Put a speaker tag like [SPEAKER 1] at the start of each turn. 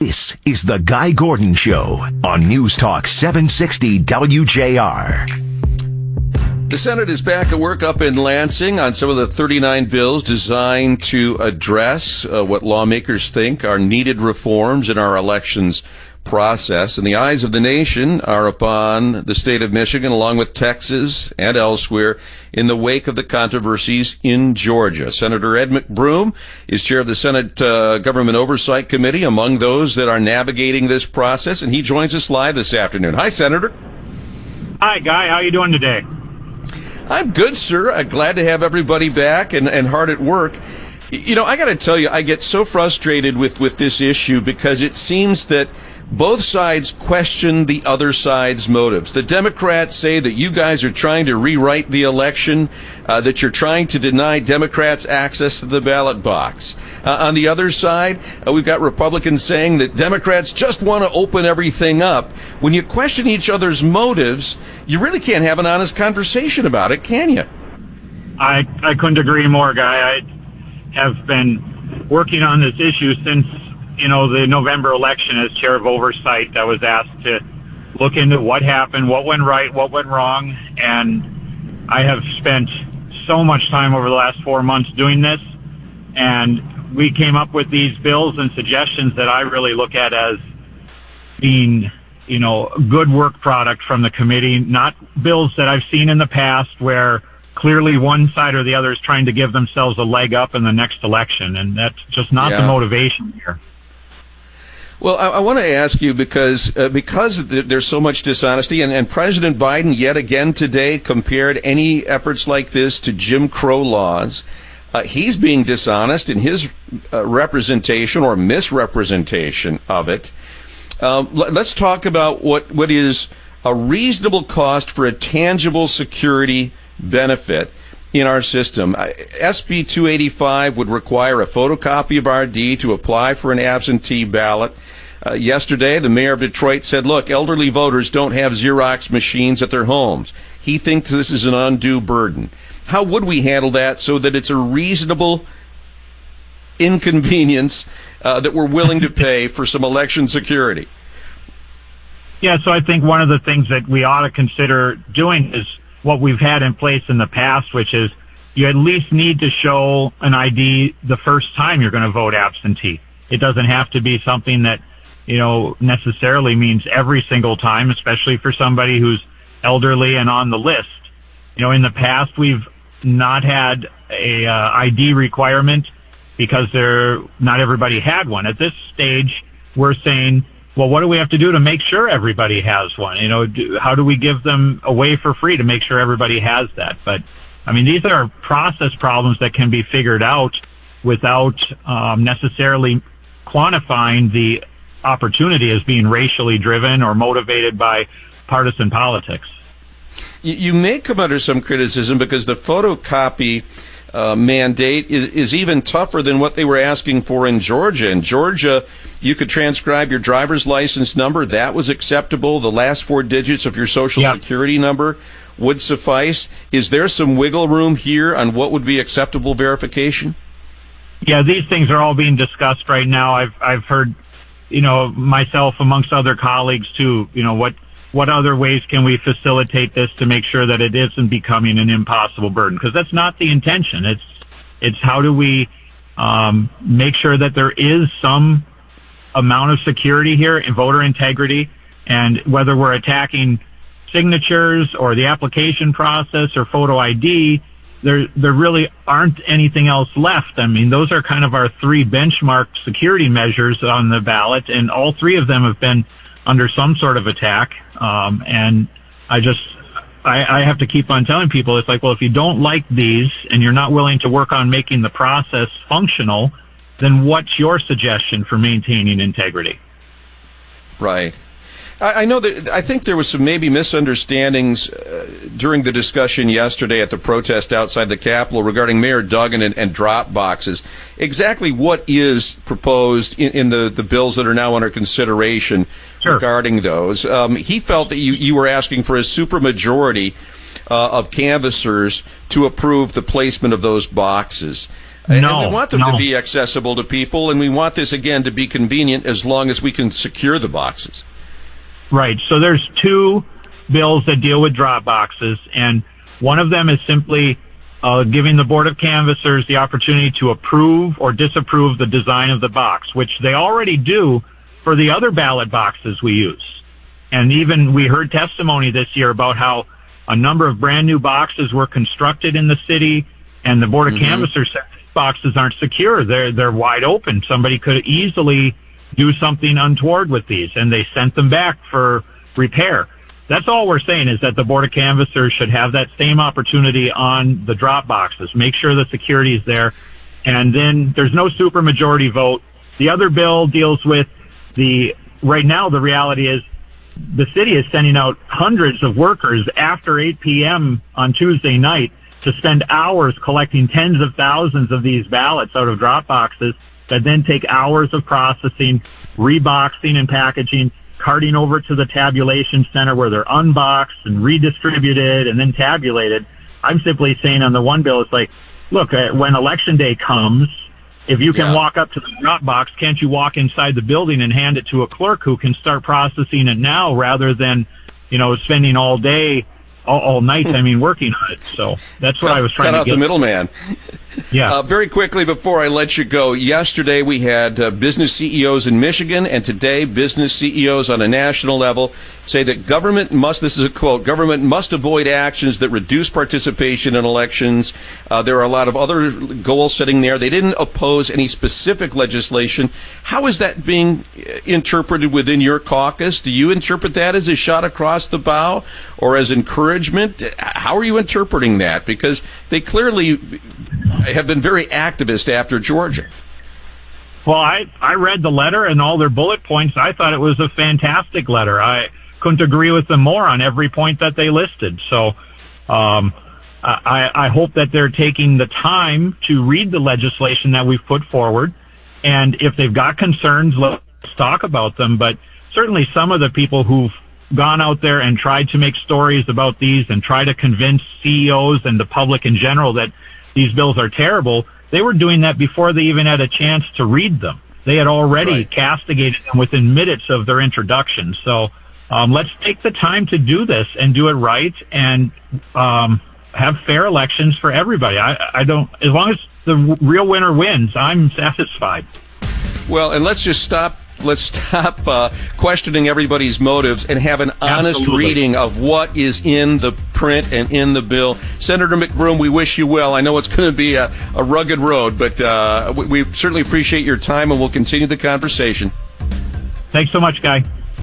[SPEAKER 1] This is the Guy Gordon Show on News Talk 760 WJR.
[SPEAKER 2] The Senate is back at work up in Lansing on some of the 39 bills designed to address what lawmakers think are needed reforms in our elections process. And the eyes of the nation are upon the state of Michigan, along with Texas and elsewhere, in the wake of the controversies in Georgia. Senator Ed McBroom is chair of the Senate Government Oversight Committee, among those that are navigating this process, and he joins us live this afternoon. Hi, Senator.
[SPEAKER 3] Hi, Guy. How are you doing today?
[SPEAKER 2] I'm good, sir. Glad to have everybody back and hard at work. You know, I got to tell you, I get so frustrated with this issue because it seems that both sides question the other side's motives. The Democrats say that you guys are trying to rewrite the election, that you're trying to deny Democrats access to the ballot box. On the other side, we've got Republicans saying that Democrats just want to open everything up. When you question each other's motives, you really can't have an honest conversation about it, can you?
[SPEAKER 3] I couldn't agree more, Guy. I have been working on this issue since the November election. As chair of oversight, I was asked to look into what happened, what went right, what went wrong, and I have spent so much time over the last 4 months doing this, and we came up with these bills and suggestions that I really look at as being, good work product from the committee, not bills that I've seen in the past where clearly one side or the other is trying to give themselves a leg up in the next election, and that's just not the motivation here.
[SPEAKER 2] Well, I want to ask you because there's so much dishonesty, and President Biden yet again today compared any efforts like this to Jim Crow laws. He's being dishonest in his representation or misrepresentation of it. Let's talk about what is a reasonable cost for a tangible security benefit in our system. SB 285 would require a photocopy of RD to apply for an absentee ballot. Yesterday, the mayor of Detroit said, look, elderly voters don't have Xerox machines at their homes. He thinks this is an undue burden. How would we handle that so that it's a reasonable inconvenience that we're willing to pay for some election security?
[SPEAKER 3] Yeah, so I think one of the things that we ought to consider doing is what we've had in place in the past, which is you at least need to show an ID the first time you're going to vote absentee. It doesn't have to be something that, necessarily means every single time, especially for somebody who's elderly and on the list. In the past, we've not had a ID requirement because not everybody had one. At this stage, we're saying, well, what do we have to do to make sure everybody has one? How do we give them away for free to make sure everybody has that? But, these are process problems that can be figured out without necessarily quantifying the opportunity as being racially driven or motivated by partisan politics.
[SPEAKER 2] You may come under some criticism because the photocopy mandate is even tougher than what they were asking for in Georgia. In Georgia, you could transcribe your driver's license number. That was acceptable. The last 4 digits of your social security number would suffice. Is there some wiggle room here on what would be acceptable verification?
[SPEAKER 3] Yeah, these things are all being discussed right now. I've heard, myself amongst other colleagues too, what other ways can we facilitate this to make sure that it isn't becoming an impossible burden? Because that's not the intention. It's how do we make sure that there is some amount of security here in voter integrity, and whether we're attacking signatures or the application process or photo ID, there really aren't anything else left. Those are kind of our 3 benchmark security measures on the ballot, and all 3 of them have been under some sort of attack. And I have to keep on telling people, it's like, well, if you don't like these and you're not willing to work on making the process functional, then what's your suggestion for maintaining integrity?
[SPEAKER 2] Right. I think there was some maybe misunderstandings during the discussion yesterday at the protest outside the Capitol regarding Mayor Duggan and drop boxes. Exactly what is proposed in the bills that are now under consideration regarding those? He felt that you were asking for a supermajority of canvassers to approve the placement of those boxes. And we want them to be accessible to people, and we want this, again, to be convenient as long as we can secure the boxes.
[SPEAKER 3] Right. So there's two bills that deal with drop boxes, and one of them is simply giving the Board of Canvassers the opportunity to approve or disapprove the design of the box, which they already do for the other ballot boxes we use. And even we heard testimony this year about how a number of brand new boxes were constructed in the city, and the Board of Canvassers said these boxes aren't secure. They're wide open. Somebody could easily do something untoward with these, and they sent them back for repair. That's all we're saying, is that the Board of Canvassers should have that same opportunity on the drop boxes. Make sure the security is there. And then there's no supermajority vote. The other bill deals with right now the reality is the city is sending out hundreds of workers after 8 p.m. on Tuesday night to spend hours collecting tens of thousands of these ballots out of drop boxes that then take hours of processing, reboxing and packaging, carting over to the tabulation center where they're unboxed and redistributed and then tabulated. I'm simply saying on the one bill, it's like, look, when election day comes, if you can walk up to the drop box, can't you walk inside the building and hand it to a clerk who can start processing it now rather than, spending all day, all night, working on it. So that's what I was trying to get. Cut out
[SPEAKER 2] the middleman.
[SPEAKER 3] Yeah.
[SPEAKER 2] Very quickly before I let you go, yesterday we had business CEOs in Michigan, and today business CEOs on a national level say that government must, this is a quote, government must avoid actions that reduce participation in elections. There are a lot of other goals sitting there. They didn't oppose any specific legislation. How is that being interpreted within your caucus? Do you interpret that as a shot across the bow or as encouragement? How are you interpreting that? Because they clearly have been very activist after Georgia.
[SPEAKER 3] Well, I read the letter and all their bullet points. I thought it was a fantastic letter. I couldn't agree with them more on every point that they listed. So I hope that they're taking the time to read the legislation that we've put forward. And if they've got concerns, let's talk about them. But certainly some of the people who've gone out there and tried to make stories about these and try to convince CEOs and the public in general that these bills are terrible, they were doing that before they even had a chance to read them. They had already castigated them within minutes of their introduction. So let's take the time to do this and do it right and have fair elections for everybody. I don't, as long as the real winner wins, I'm satisfied.
[SPEAKER 2] Well, and let's stop questioning everybody's motives and have an honest reading of what is in the print and in the bill. Senator McBroom, we wish you well. I know it's going to be a rugged road, but we certainly appreciate your time, and we'll continue the conversation.
[SPEAKER 3] Thanks so much, Guy.